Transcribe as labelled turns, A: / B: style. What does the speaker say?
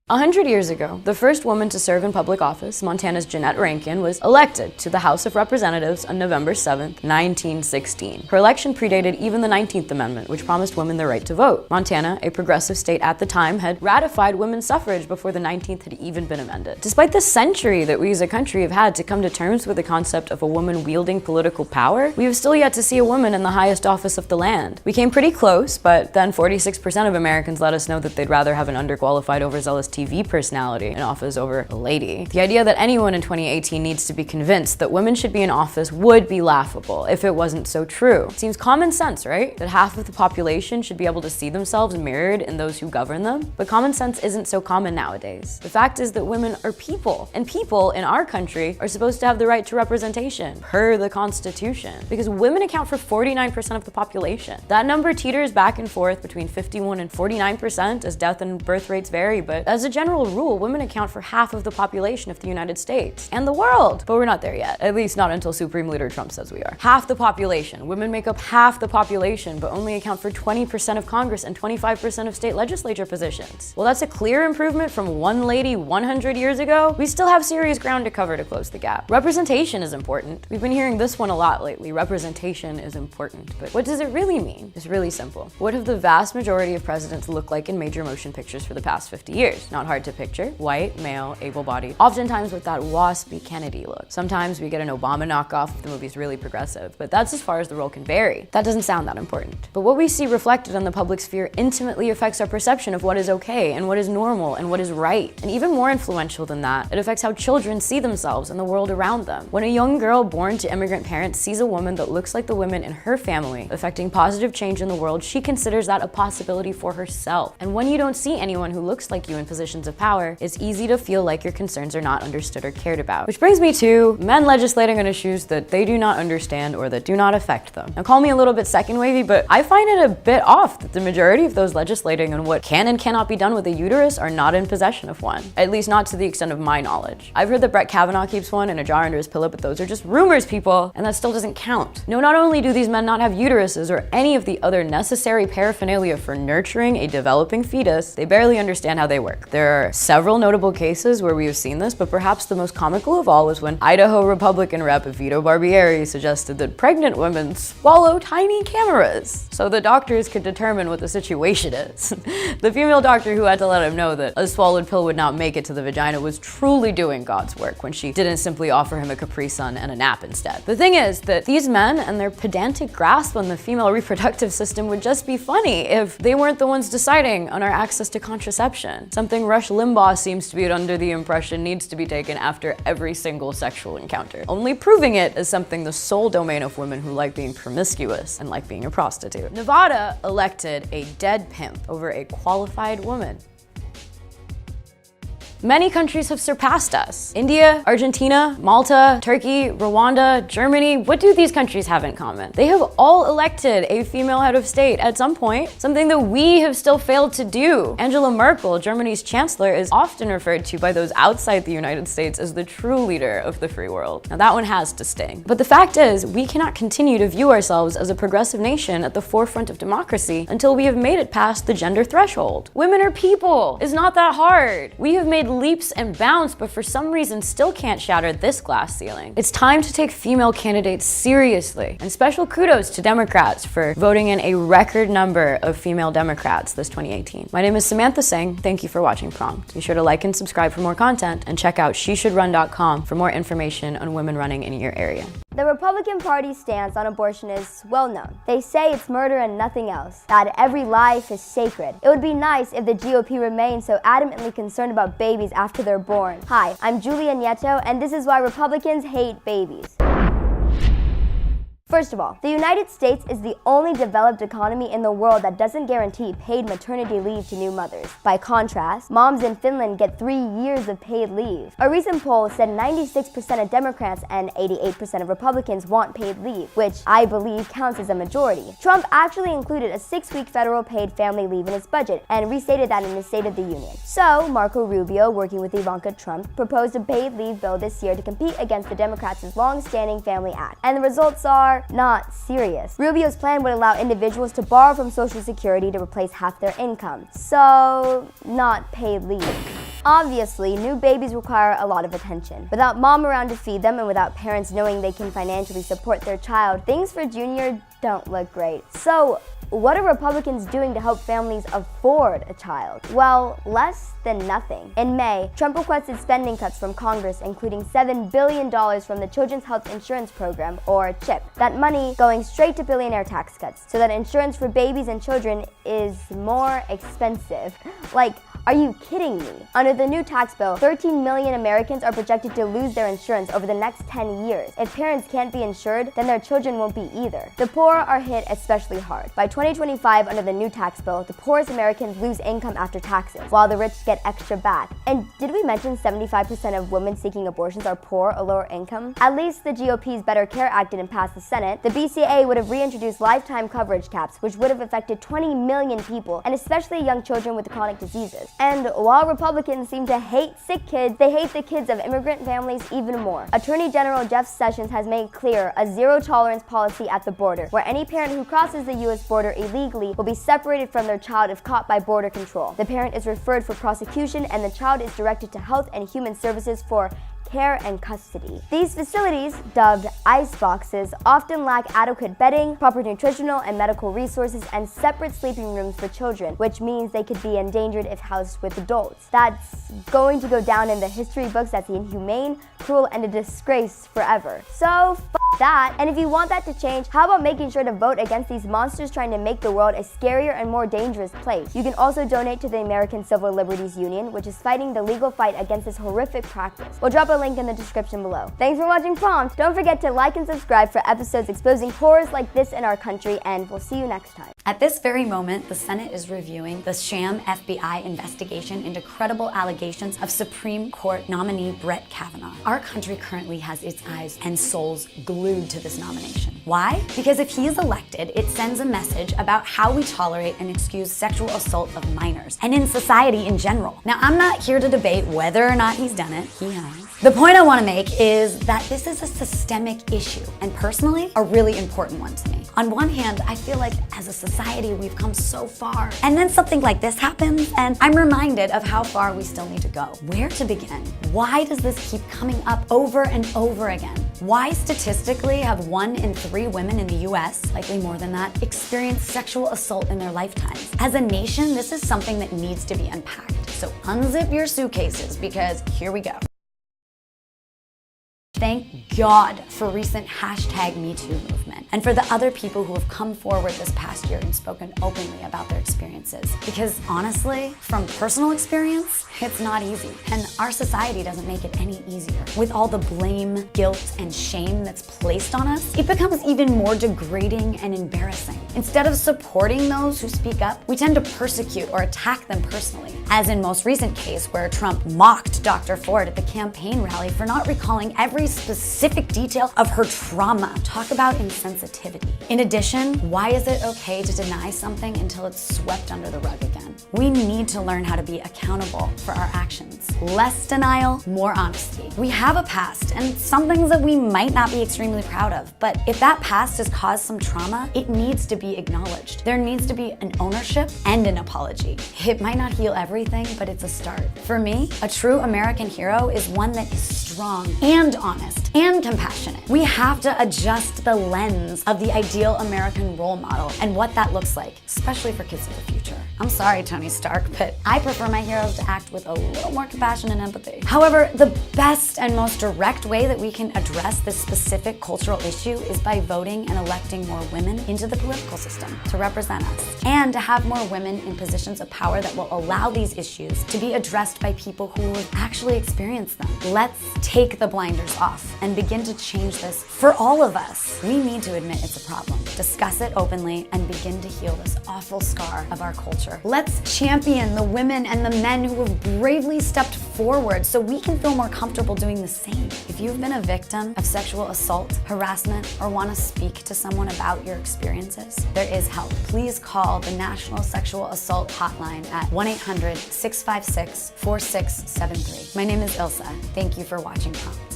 A: 100 years ago, the first woman to serve in public office, Montana's Jeannette Rankin, was elected to the House of Representatives on November 7, 1916. Her election predated even the 19th Amendment, which promised women the right to vote. Montana, a progressive state at the time, had ratified women's suffrage before the 19th had even been amended. Despite the century that we as a country have had to come to terms with the concept of a woman wielding political power, we have still yet to see a woman in the highest office of the land. We came pretty close, but then 46% of Americans let us know that they'd rather have an underqualified, overzealous TV personality in office over a lady. The idea that anyone in 2018 needs to be convinced that women should be in office would be laughable if it wasn't so true. It seems common sense, right? That half of the population should be able to see themselves mirrored in those who govern them. But common sense isn't so common nowadays. The fact is that women are people, and people in our country are supposed to have the right to representation per the Constitution, because women account for 49% of the population. That number teeters back and forth between 51 and 49% as death and birth rates vary, but as a general rule, women account for half of the population of the United States and the world. But we're not there yet, at least not until Supreme Leader Trump says we are. Half the population. Women make up half the population, but only account for 20% of Congress and 25% of state legislature positions. Well, that's a clear improvement from one lady 100 years ago. We still have serious ground to cover to close the gap. Representation is important. We've been hearing this one a lot lately. Representation is important. But what does it really mean? It's really simple. What have the vast majority of presidents looked like in major motion pictures for the past 50 years? Not hard to picture. White, male, able-bodied, oftentimes with that waspy Kennedy look. Sometimes we get an Obama knockoff if the movie's really progressive, but that's as far as the role can vary. That doesn't sound that important. But what we see reflected in the public sphere intimately affects our perception of what is okay and what is normal and what is right. And even more influential than that, it affects how children see themselves and the world around them. When a young girl born to immigrant parents sees a woman that looks like the women in her family affecting positive change in the world, she considers that a possibility for herself. And when you don't see anyone who looks like you in positions of power, it's easy to feel like your concerns are not understood or cared about. Which brings me to men legislating on issues that they do not understand or that do not affect them. Now, call me a little bit second wavy, but I find it a bit off that the majority of those legislating on what can and cannot be done with a uterus are not in possession of one. At least not to the extent of my knowledge. I've heard that Brett Kavanaugh keeps one in a jar under his pillow, but those are just rumors, people, and that still doesn't count. No, not only do these men not have uteruses or any of the other necessary paraphernalia for nurturing a developing fetus, they barely understand how they work. There are several notable cases where we have seen this, but perhaps the most comical of all was when Idaho Republican Rep. Vito Barbieri suggested that pregnant women swallow tiny cameras so the doctors could determine what the situation is. The female doctor who had to let him know that a swallowed pill would not make it to the vagina was truly doing God's work when she didn't simply offer him a Capri Sun and a nap instead. The thing is that these men and their pedantic grasp on the female reproductive system would just be funny if they weren't the ones deciding on our access to contraception. Something Rush Limbaugh seems to be under the impression needs to be taken after every single sexual encounter, only proving it as something the sole domain of women who like being promiscuous and like being a prostitute. Nevada elected a dead pimp over a qualified woman. Many countries have surpassed us. India, Argentina, Malta, Turkey, Rwanda, Germany. What do these countries have in common? They have all elected a female head of state at some point, something that we have still failed to do. Angela Merkel, Germany's chancellor, is often referred to by those outside the United States as the true leader of the free world. Now that one has to sting. But the fact is, we cannot continue to view ourselves as a progressive nation at the forefront of democracy until we have made it past the gender threshold. Women are people. It's not that hard. We have made leaps and bounds, but for some reason still can't shatter this glass ceiling. It's time to take female candidates seriously. And special kudos to Democrats for voting in a record number of female Democrats this 2018. My name is Samantha Singh. Thank you for watching Prompt. Be sure to like and subscribe for more content and check out sheshouldrun.com for more information on women running in your area.
B: The Republican Party's stance on abortion is well known. They say it's murder and nothing else, that every life is sacred. It would be nice if the GOP remained so adamantly concerned about babies after they're born. Hi, I'm Julia Nieto, and this is why Republicans hate babies. First of all, the United States is the only developed economy in the world that doesn't guarantee paid maternity leave to new mothers. By contrast, moms in Finland get 3 years of paid leave. A recent poll said 96% of Democrats and 88% of Republicans want paid leave, which I believe counts as a majority. Trump actually included a 6-week federal paid family leave in his budget and restated that in his State of the Union. So, Marco Rubio, working with Ivanka Trump, proposed a paid leave bill this year to compete against the Democrats' long-standing Family Act. And the results are not serious. Rubio's plan would allow individuals to borrow from Social Security to replace half their income. So, not paid leave. Obviously, new babies require a lot of attention. Without mom around to feed them and without parents knowing they can financially support their child, things for Junior don't look great. So, what are Republicans doing to help families afford a child? Well, less than nothing. In May, Trump requested spending cuts from Congress, including $7 billion from the Children's Health Insurance Program, or CHIP. That money going straight to billionaire tax cuts, so that insurance for babies and children is more expensive. Like, are you kidding me? Under the new tax bill, 13 million Americans are projected to lose their insurance over the next 10 years. If parents can't be insured, then their children won't be either. The poor are hit especially hard. By 2025, under the new tax bill, the poorest Americans lose income after taxes, while the rich get extra back. And did we mention 75% of women seeking abortions are poor or lower income? At least the GOP's Better Care Act didn't pass the Senate. The BCA would have reintroduced lifetime coverage caps, which would have affected 20 million people, and especially young children with chronic diseases. And while Republicans seem to hate sick kids, they hate the kids of immigrant families even more. Attorney General Jeff Sessions has made clear a zero-tolerance policy at the border, where any parent who crosses the U.S. border illegally will be separated from their child if caught by border control. The parent is referred for prosecution, and the child is directed to Health and Human Services for care and custody. These facilities, dubbed ice boxes, often lack adequate bedding, proper nutritional and medical resources, and separate sleeping rooms for children, which means they could be endangered if housed with adults. That's going to go down in the history books as inhumane, cruel, and a disgrace forever. So, that. And if you want that to change, how about making sure to vote against these monsters trying to make the world a scarier and more dangerous place? You can also donate to the American Civil Liberties Union, which is fighting the legal fight against this horrific practice. We'll drop a link in the description below. Thanks for watching Prompt. Don't forget to like and subscribe for episodes exposing horrors like this in our country, and we'll see you next time.
A: At this very moment, the Senate is reviewing the sham FBI investigation into credible allegations of Supreme Court nominee Brett Kavanaugh. Our country currently has its eyes and souls glued to this nomination. Why? Because if he is elected, it sends a message about how we tolerate and excuse sexual assault of minors, and in society in general. Now, I'm not here to debate whether or not he's done it. He has. The point I want to make is that this is a systemic issue, and personally, a really important one to me. On one hand, I feel like as a society, we've come so far. And then something like this happens, and I'm reminded of how far we still need to go. Where to begin? Why does this keep coming up over and over again? Why statistically have 1 in 3 women in the US, likely more than that, experience sexual assault in their lifetimes? As a nation, this is something that needs to be unpacked. So unzip your suitcases, because here we go. Thank God for recent #MeToo movement, and for the other people who have come forward this past year and spoken openly about their experiences. Because honestly, from personal experience, it's not easy, and our society doesn't make it any easier. With all the blame, guilt, and shame that's placed on us, it becomes even more degrading and embarrassing. Instead of supporting those who speak up, we tend to persecute or attack them personally. As in most recent case where Trump mocked Dr. Ford at the campaign rally for not recalling every specific detail of her trauma. Talk about insensitivity. In addition, why is it okay to deny something until it's swept under the rug again? We need to learn how to be accountable for our actions. Less denial, more honesty. We have a past and some things that we might not be extremely proud of, but if that past has caused some trauma, it needs to be acknowledged. There needs to be an ownership and an apology. It might not heal everything, but it's a start. For me, a true American hero is one that is strong and honest and compassionate. We have to adjust the lens of the ideal American role model and what that looks like, especially for kids of the future. I'm sorry, Tony Stark, but I prefer my heroes to act with a little more compassion and empathy. However, the best and most direct way that we can address this specific cultural issue is by voting and electing more women into the political system to represent us, and to have more women in positions of power that will allow these issues to be addressed by people who have actually experienced them. Let's take the blinders off and begin to change this for all of us. We need to admit it's a problem, discuss it openly, and begin to heal this awful scar of our culture. Let's champion the women and the men who have bravely stepped forward so we can feel more comfortable doing the same. If you've been a victim of sexual assault, harassment, or want to speak to someone about your experiences, there is help. Please call the National Sexual Assault Hotline at 1-800-656-4673. My name is Ilsa. Thank you for watching Prompt.